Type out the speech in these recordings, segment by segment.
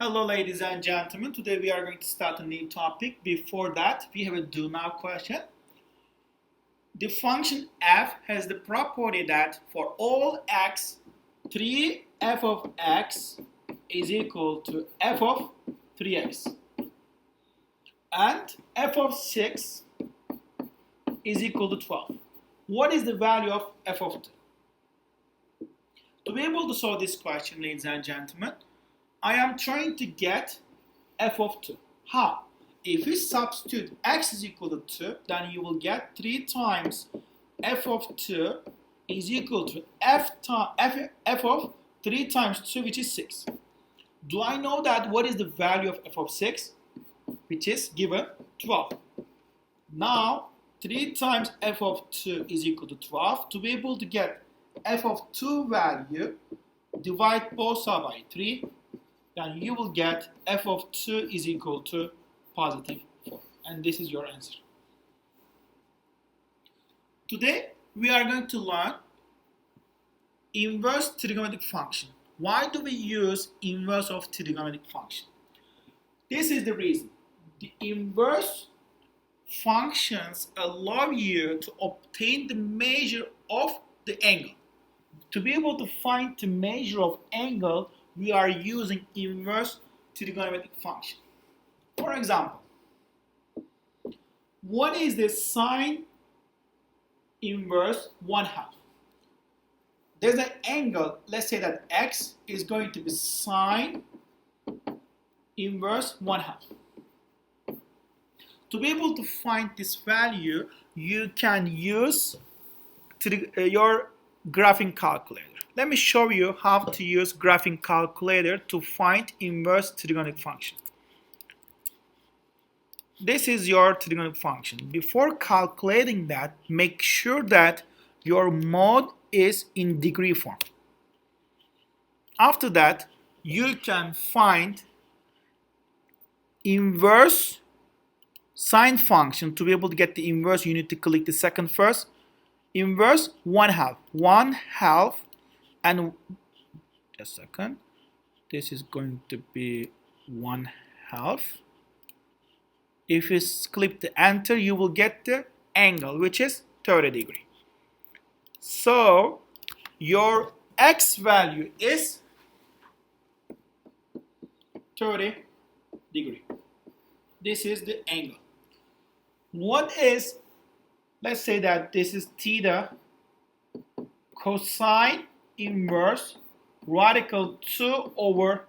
Hello ladies and gentlemen, today we are going to start a new topic. Before that, we have a do now question. The function f has the property that for all x, 3f of x is equal to f of 3x. And f of 6 is equal to 12. What is the value of f of 2? To be able to solve this question, ladies and gentlemen, I am trying to get f of 2. How? If you substitute x is equal to 2, then you will get 3 times f of 2 is equal to f of 3 times 2, which is 6. Do I know that what is the value of f of 6? Which is given 12. Now, 3 times f of 2 is equal to 12. To be able to get f of 2 value, divide both sides by 3. Then you will get f of 2 is equal to positive 4. And this is your answer. Today, we are going to learn inverse trigonometric function. Why do we use inverse of trigonometric function? This is the reason. The inverse functions allow you to obtain the measure of the angle. To be able to find the measure of angle, we are using inverse trigonometric function. For example, what is the sine inverse 1/2? There's an angle, let's say that x is going to be sine inverse 1/2. To be able to find this value, you can use your graphing calculator. Let me show you how to use graphing calculator to find inverse trigonometric function. This is your trigonometric function. Before calculating that, make sure that your mode is in degree form. After that, you can find inverse sine function. To be able to get the inverse, you need to click the second first. Inverse 1/2. 1/2. And just a second, this is going to be 1/2. If you click the enter, you will get the angle, which is 30 degrees. So your x value is 30 degrees. This is the angle. What is, let's say that this is theta cosine inverse radical 2 over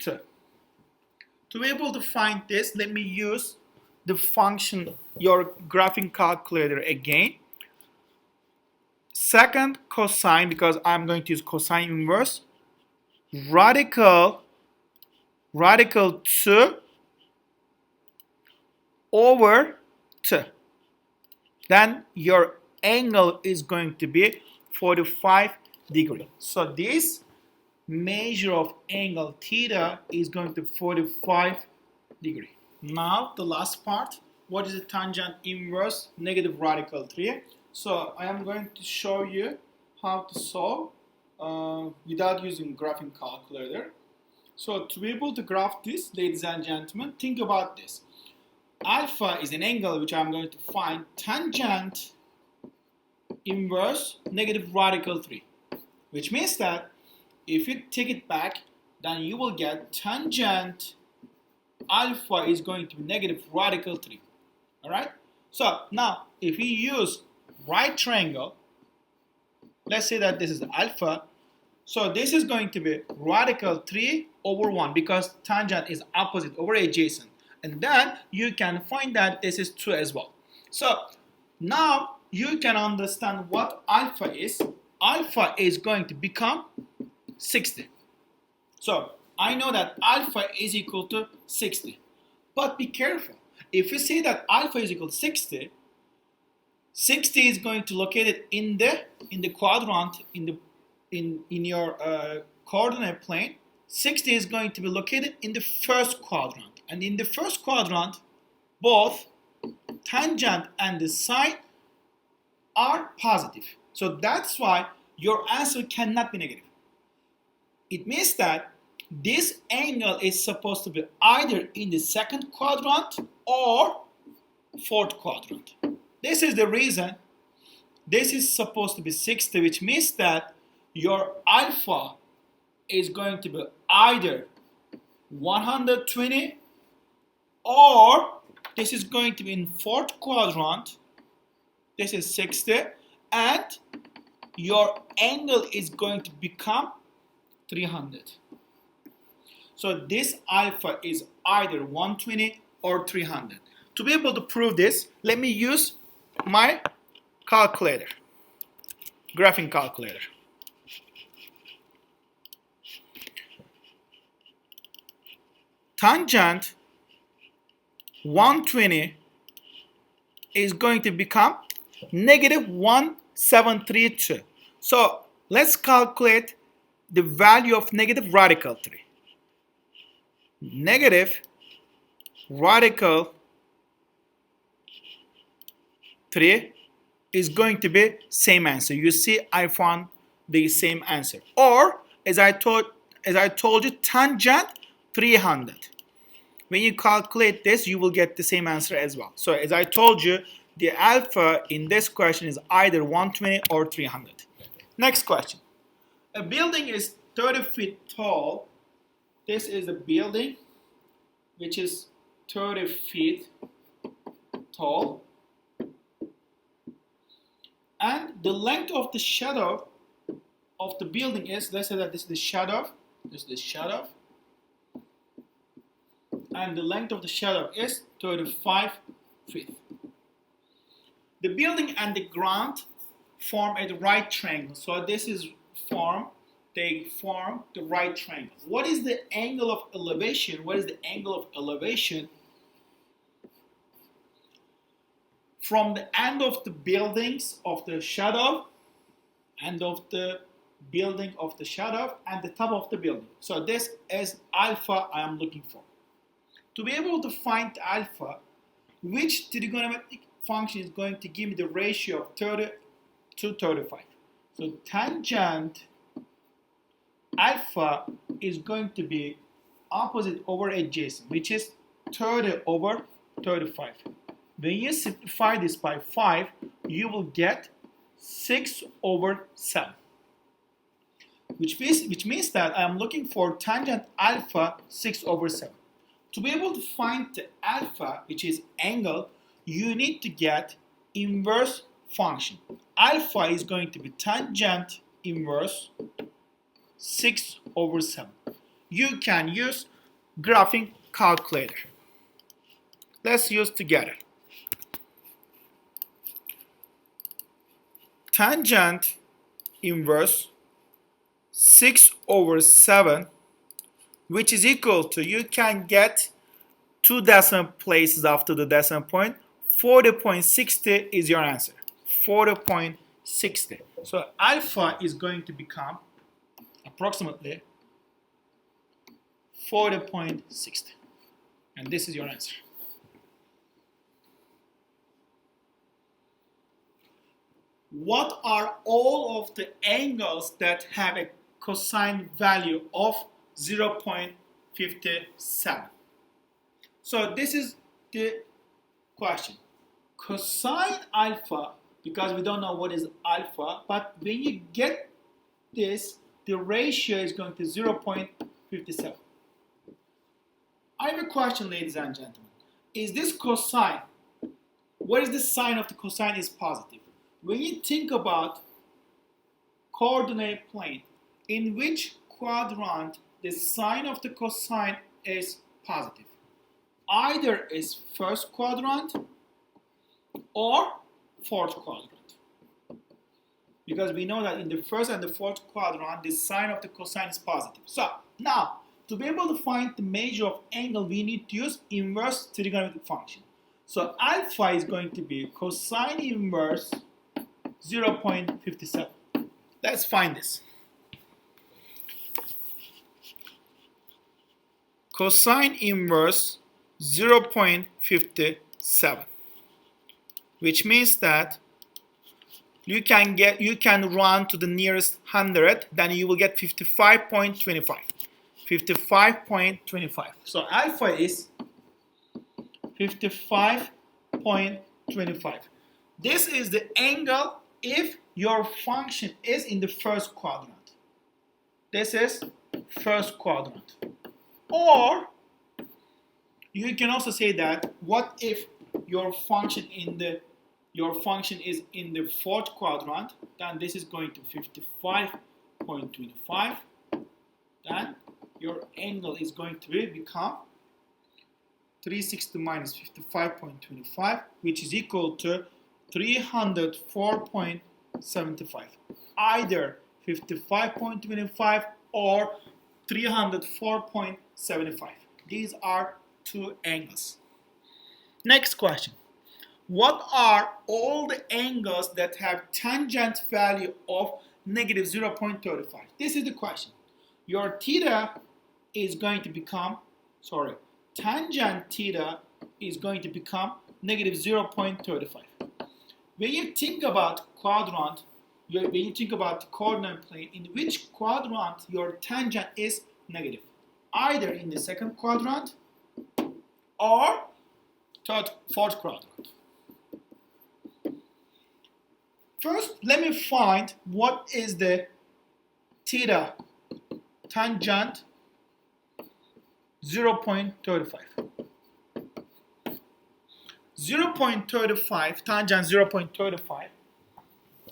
2. To be able to find this, let me use the function, your graphing calculator again. Second cosine, because I'm going to use cosine inverse, radical 2 over 2. Then your angle is going to be 45 degrees. So this measure of angle theta is going to 45 degrees. Now the last part, what is the tangent inverse negative radical 3? So I am going to show you how to solve without using graphing calculator. So to be able to graph this, ladies and gentlemen, think about this. Alpha is an angle which I'm going to find tangent inverse negative radical 3. Which means that if you take it back, then you will get tangent alpha is going to be negative radical 3. Alright? So now, if we use right triangle, let's say that this is alpha. So this is going to be radical 3 over 1 because tangent is opposite over adjacent. And then you can find that this is 2 as well. So now you can understand what alpha is. Alpha is going to become 60. So I know that alpha is equal to 60. But be careful. If you say that alpha is equal to 60, 60 is going to locate it in the quadrant in your coordinate plane. 60 is going to be located in the first quadrant. And in the first quadrant, both tangent and the sine are positive. So that's why your answer cannot be negative. It means that this angle is supposed to be either in the second quadrant or fourth quadrant. This is the reason this is supposed to be 60, which means that your alpha is going to be either 120 or this is going to be in fourth quadrant. This is 60 and your angle is going to become 300. So this alpha is either 120 or 300. To be able to prove this, let me use my calculator, graphing calculator. Tangent 120 is going to become negative 1732. So let's calculate the value of negative radical 3. Negative radical 3 is going to be same answer. You see, I found the same answer. Or as I told you, tangent 300. When you calculate this, you will get the same answer as well. So as I told you, the alpha in this question is either 120 or 300. Next question. A building is 30 feet tall. This is a building which is 30 feet tall. And the length of the shadow of the building is, let's say that this is the shadow. This is the shadow. And the length of the shadow is 35 feet. The building and the ground form a right triangle. So this is they form the right triangle. What is the angle of elevation? What is the angle of elevation from the end of the buildings of the shadow, end of the building of the shadow, and the top of the building? So this is alpha I am looking for. To be able to find alpha, which trigonometric function is going to give me the ratio of 30 to 35? So tangent alpha is going to be opposite over adjacent, which is 30 over 35. When you simplify this by 5, you will get 6 over 7. Which means that I am looking for tangent alpha 6 over 7. To be able to find the alpha, which is angle, you need to get inverse function. Alpha is going to be tangent inverse 6 over 7. You can use graphing calculator. Let's use together. Tangent inverse 6 over 7, which is equal to, you can get 2 decimal places after the decimal point. 40.60 is your answer. 40.60. So alpha is going to become approximately 40.60. And this is your answer. What are all of the angles that have a cosine value of 0.57? So this is the question. Cosine alpha, because we don't know what is alpha, but when you get this, the ratio is going to 0.57. I have a question, ladies and gentlemen. Is this cosine? What is the sign of the cosine is positive? When you think about coordinate plane, in which quadrant the sign of the cosine is positive? Either is first quadrant or fourth quadrant. Because we know that in the first and the fourth quadrant, the sign of the cosine is positive. So now, to be able to find the measure of angle, we need to use inverse trigonometric function. So alpha is going to be cosine inverse 0.57. Let's find this. Cosine inverse 0.57, which means that you can run to the nearest 100, then you will get 55.25. 55.25. So alpha is 55.25. This is the angle if your function is in the first quadrant. This is first quadrant. Or you can also say that what if your function is in the fourth quadrant, then this is going to 55.25. Then your angle is going to become 360 minus 55.25, which is equal to 304.75. Either 55.25 or 304.75. These are two angles. Next question. What are all the angles that have tangent value of negative 0.35? This is the question. Your theta is going to become, tangent theta is going to become negative 0.35. When you think about quadrant, when you think about the coordinate plane, in which quadrant your tangent is negative? Either in the second quadrant or fourth quadrant. First, let me find what is the theta tangent 0.35. 0.35, tangent 0.35,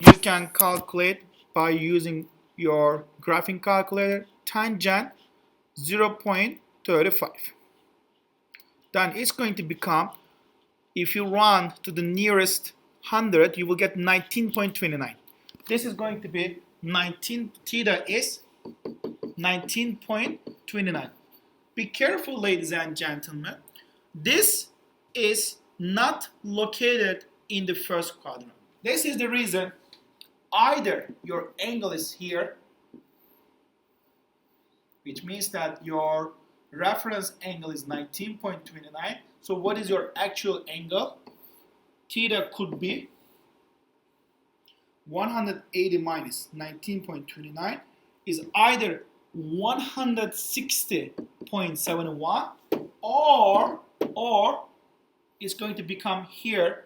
you can calculate by using your graphing calculator. Tangent 0.35. Then it's going to become, if you run to the nearest 100, you will get 19.29. This is going to be 19, theta is 19.29. Be careful, ladies and gentlemen. This is not located in the first quadrant. This is the reason either your angle is here, which means that your reference angle is 19.29. So what is your actual angle? Theta could be 180 minus 19.29 is either 160.71 or it's going to become here.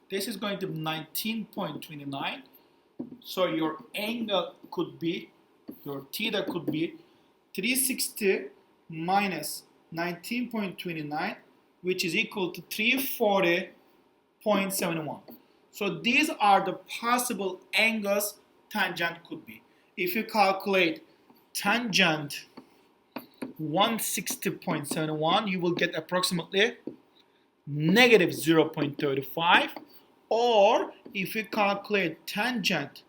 This is going to be 19.29. So your angle could be, your theta could be 360 minus 19.29, which is equal to 340.71. So these are the possible angles tangent could be. If you calculate tangent 160.71, you will get approximately negative 0.35. Or if you calculate tangent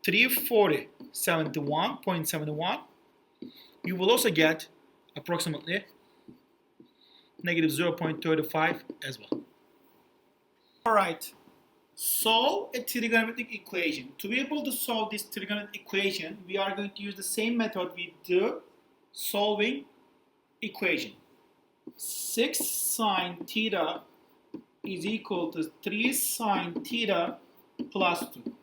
340.71, you will also get approximately negative 0.35 as well. Alright, solve a trigonometric equation. To be able to solve this trigonometric equation, we are going to use the same method we do solving equation. 6 sine theta is equal to 3 sine theta plus 2.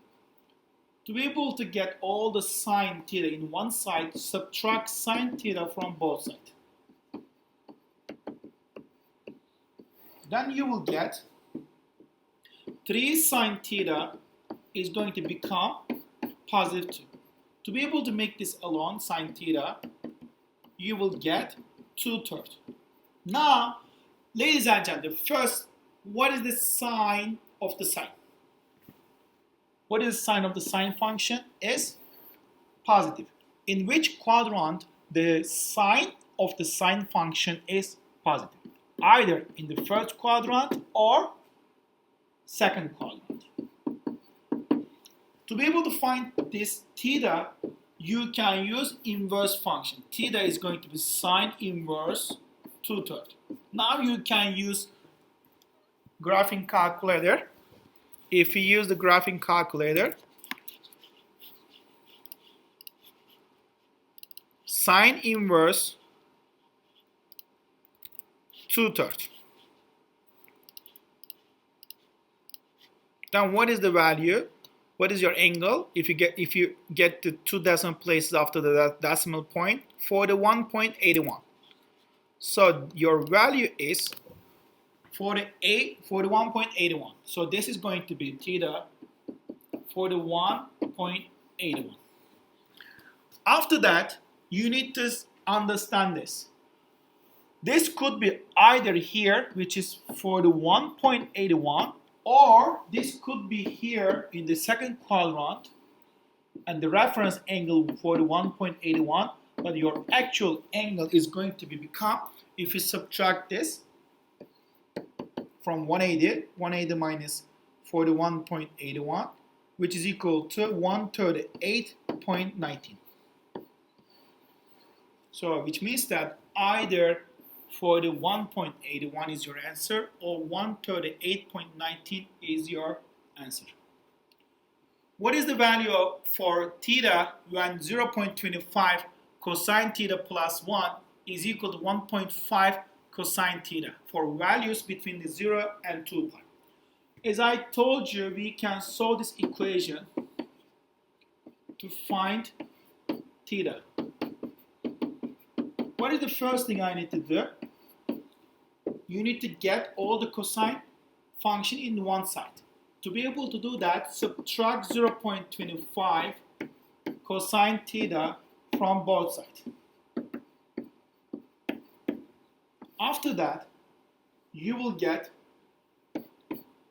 To be able to get all the sine theta in one side, subtract sine theta from both sides. Then you will get 3 sine theta is going to become positive 2. To be able to make this alone, sine theta, you will get 2/3. Now, ladies and gentlemen, first, what is the sine of the sine? What is the sine of the sine function? Is positive. In which quadrant the sine of the sine function is positive? Either in the first quadrant or second quadrant. To be able to find this theta, you can use inverse function. Theta is going to be sine inverse 2/3. Now you can use graphing calculator. If you use the graphing calculator, sine inverse 2/3. Then what is the value? What is your angle? If you get the 2 decimal places after the decimal point, 41.81. So your value is 41.81. So this is going to be theta 41.81. After that, you need to understand this. This could be either here, which is 41.81, or this could be here in the second quadrant, and the reference angle 41.81, but your actual angle is going to become, if you subtract this from 180 minus 41.81, which is equal to 138.19. So which means that either 41.81 is your answer or 138.19 is your answer. What is the value for theta when 0.25 cosine theta plus 1 is equal to 1.5 cosine theta for values between the 0 and 2 pi? As I told you, we can solve this equation to find theta. What is the first thing I need to do? You need to get all the cosine function in one side. To be able to do that, subtract 0.25 cosine theta from both sides. After that, you will get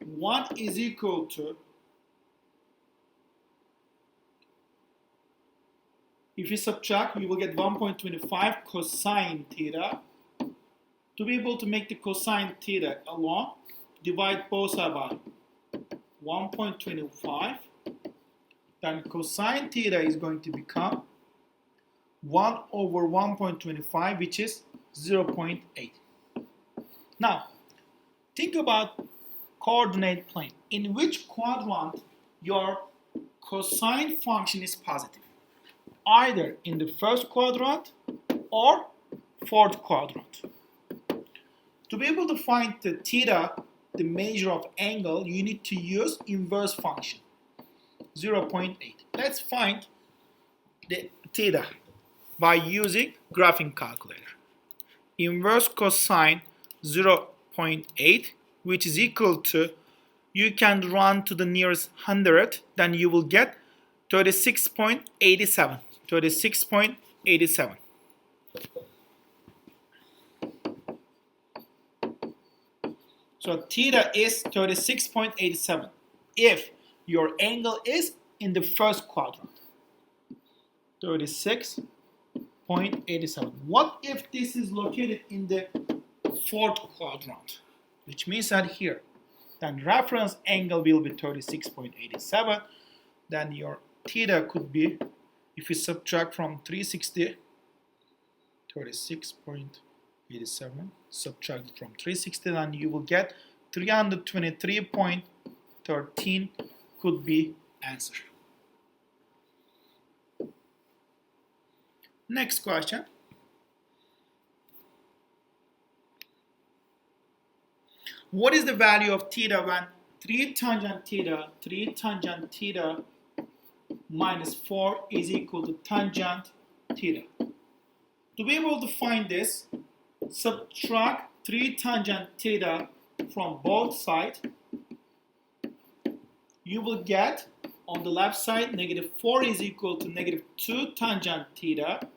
1 is equal to, if you subtract, you will get 1.25 cosine theta. To be able to make the cosine theta alone, divide both sides by 1.25. Then cosine theta is going to become 1 over 1.25, which is 0.8. Now, think about coordinate plane. In which quadrant your cosine function is positive? Either in the first quadrant or fourth quadrant. To be able to find the theta, the measure of angle, you need to use inverse function, 0.8. Let's find the theta by using graphing calculator. Inverse cosine 0.8, which is equal to, you can run to the nearest 100, then you will get 36.87. 36.87. So theta is 36.87 if your angle is in the first quadrant. 36.87. What if this is located in the fourth quadrant? Which means that here, then reference angle will be 36.87. Then your theta could be, if you subtract from 360, 36.87, subtract from 360, then you will get 323.13 could be answer. Next question. What is the value of theta when 3 tangent theta minus 4 is equal to tangent theta? To be able to find this, subtract 3 tangent theta from both sides. You will get on the left side negative 4 is equal to negative 2 tangent theta.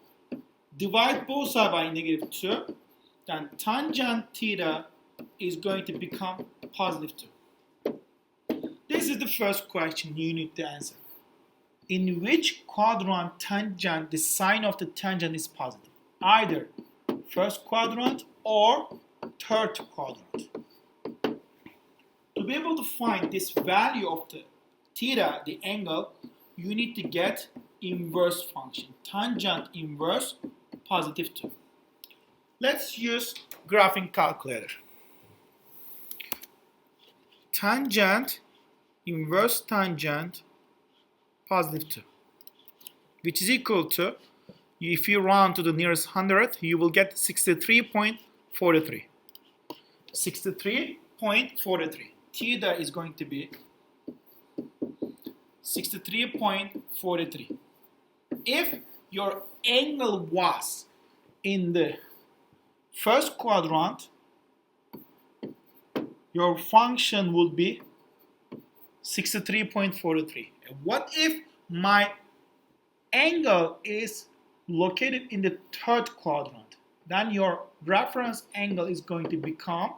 Divide both sides by negative 2. Then tangent theta is going to become positive 2. This is the first question you need to answer. In which quadrant tangent, the sign of the tangent is positive? Either first quadrant or third quadrant. To be able to find this value of the theta, the angle, you need to get inverse function. Tangent inverse positive 2. Let's use graphing calculator. Tangent inverse tangent positive 2, which is equal to, if you round to the nearest 100, you will get 63.43. 63.43. Theta is going to be 63.43. If your angle was in the first quadrant, your function would be 63.43. What if my angle is located in the third quadrant? Then your reference angle is going to become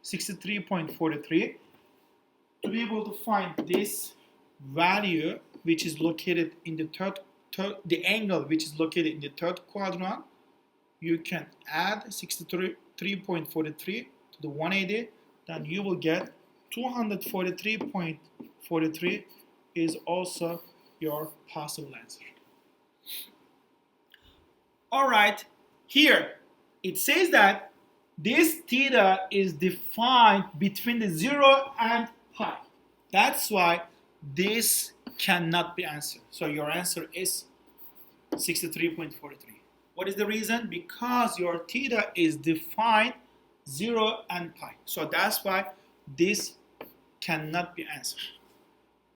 63.43. To be able to find this value which is located in the the angle which is located in the third quadrant, you can add 63.43 to the 180, then you will get 243.43 is also your possible answer. Alright, here it says that this theta is defined between the 0 and pi. That's why this cannot be answered. So your answer is 63.43. What is the reason? Because your theta is defined 0 and pi. So that's why this cannot be answered.